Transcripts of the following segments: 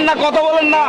না, কথা বলেন না।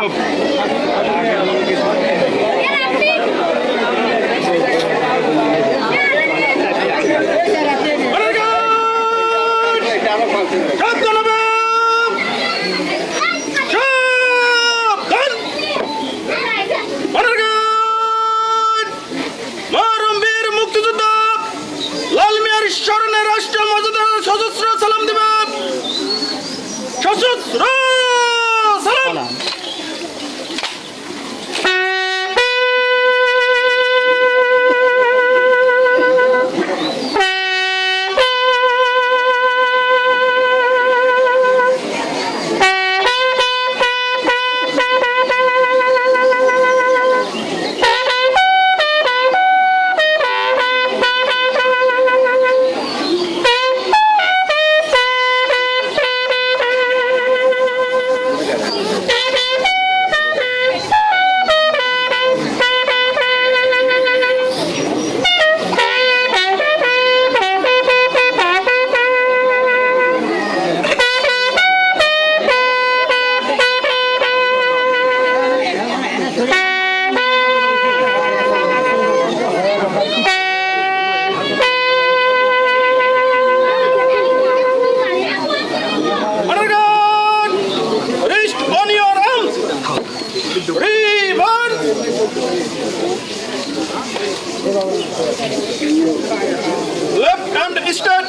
Left hand step,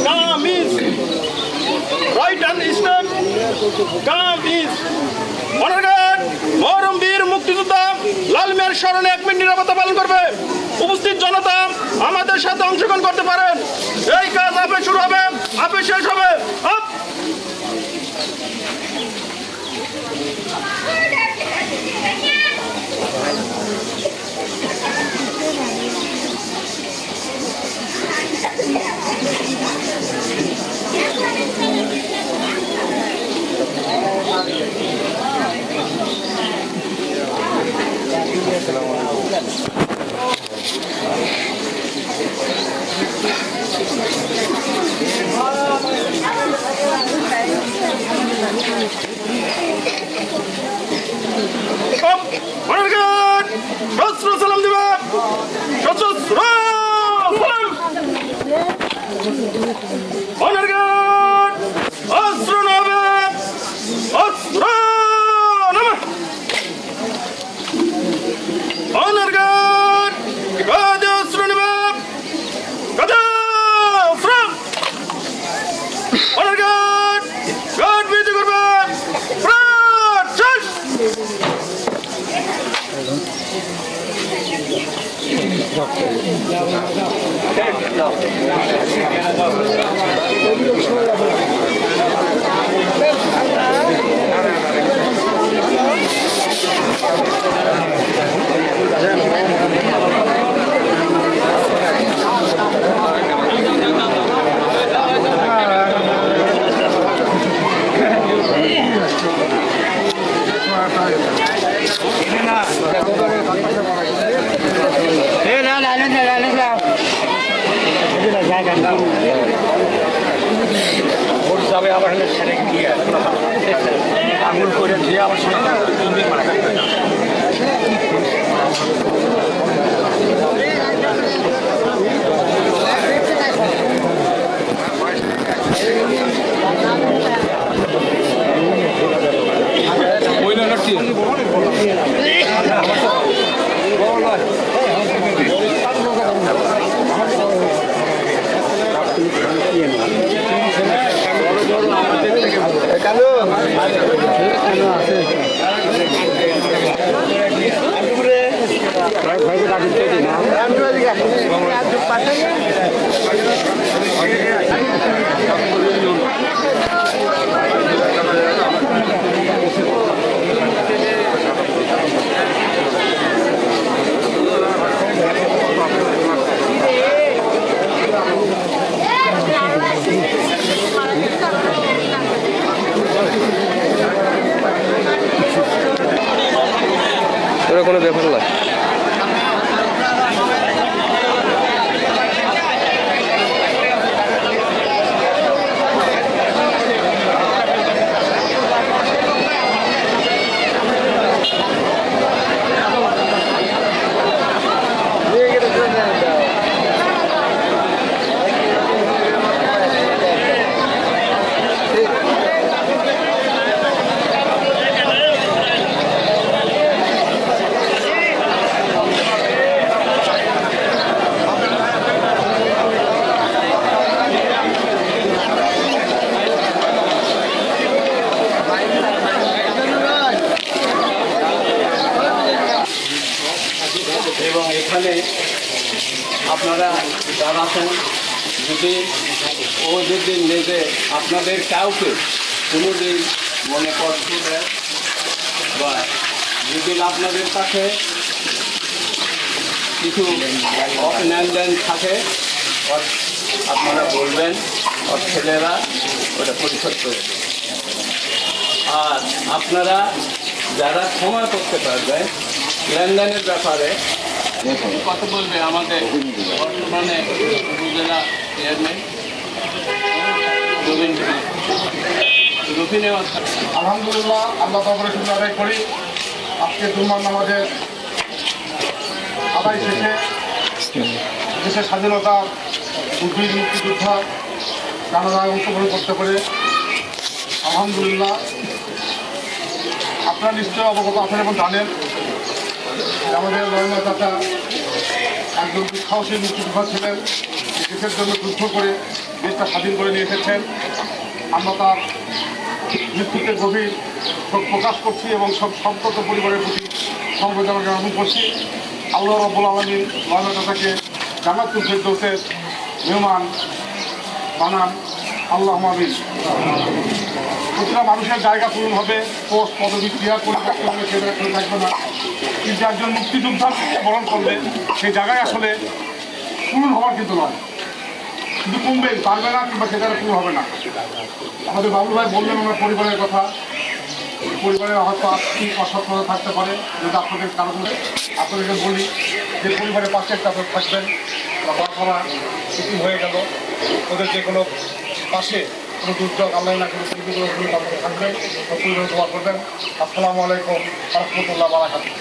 calm is. Right hand step, calm is. Honor guard, মরম বীর মুক্তিযোদ্ধা লাল মিয়ার স্মরণে 1 মিনিট নিরাপত্তা পালন করবে। উপস্থিত জনতা আমাদের সাথে অংশগ্রহণ করতে পারেন। এই কাজ আপে শুরু হবে, আপে শেষ হবে। আপ সালাম দিবা। Honor guard, অস্ত্র নামে, অস্ত্র নামে। Honor guard, কাঁধে অস্ত্র নেবে, কাঁধে অস্ত্র। Honor guard, গার্ড বৃদ্ধি করবে, প্রাণ শেষ। আবার সেটা গিয়ে আঙুল করে দিয়ে আবার কোনো ব্যাপার না। আপনারা যারা আছেন যদি নিজে আপনাদের কাউকে কোনোদিন মনে কষ্ট দেয় বা যদি আপনাদের কাছে কিছু অভিনন্দন থাকে আপনারা বলবেন, ওর ছেলেরা ওটা পরিশোধ করে দেবে। আর আপনারা যারা ক্ষমা করতে পারবেন লেনদেনের ব্যাপারে কথা বলবে আমাদের বর্তমানে উপজেলা চেয়ারম্যান রবিন। আলহামদুলিল্লাহ, আল্লাহ তাআলার শুকর আদায় করি। আজকে জুমার নামাজের আদায় শেষে দেশের স্বাধীনতার বীর মুক্তিযোদ্ধা জানাজায় অংশগ্রহণ করতে পারে আলহামদুলিল্লাহ। আপনারা নিশ্চয় অবগত আছেন এবং জানেন আমাদের নরেন্দ্র চাচা একজন দুঃসাহসী মুক্তিযোদ্ধা ছিলেন, দেশের জন্য যুদ্ধ করে দেশটা স্বাধীন করে নিয়ে এসেছেন। আমরা তার মৃত্যুতে গভীর শোক প্রকাশ করছি এবং সব সম্পর্ক পরিবারের প্রতি সমবেদনা জ্ঞাপন করছি। আল্লাহ রাব্বুল আলামিন নরেন্দ্র চাচাকে জান্নাতুল ফেরদৌসের মেহমান বানান, আল্লাহুম্মা আমিন। প্রতিটা মানুষের জায়গা পূরণ হবে, পোস্ট পদবি ক্রিয়া পরিবর্তন হবে, সেটা থাকবে না। কিন্তু একজন মুক্তিযোদ্ধা বরণ করবে সেই জায়গায় আসলে পূরণ হওয়ার কিন্তু নয়, শুধু কমবে, পারবে না, কিংবা সেটা পূরণ হবে না। আমাদের বাবু ভাই বললেন ওনার পরিবারের কথা। পরিবারের হয়তো আর্থিক অসচ্ছলতা থাকতে পারে, যদি আপনাদের কারণে আপনাদেরকে বলি যে পরিবারের পাশে একটা থাকবেন। বাবা কিছু হয়ে গেল, ওদের যে কোনো পাশে কোনো দুর্যোগ আল্লাহ না কোনো পরিবার আপনারা থাকবেন, পরিবার দোয়া করবেন। আসসালামু আলাইকুম ওয়া রাহমাতুল্লাহি ওয়া বারাকাতুহু।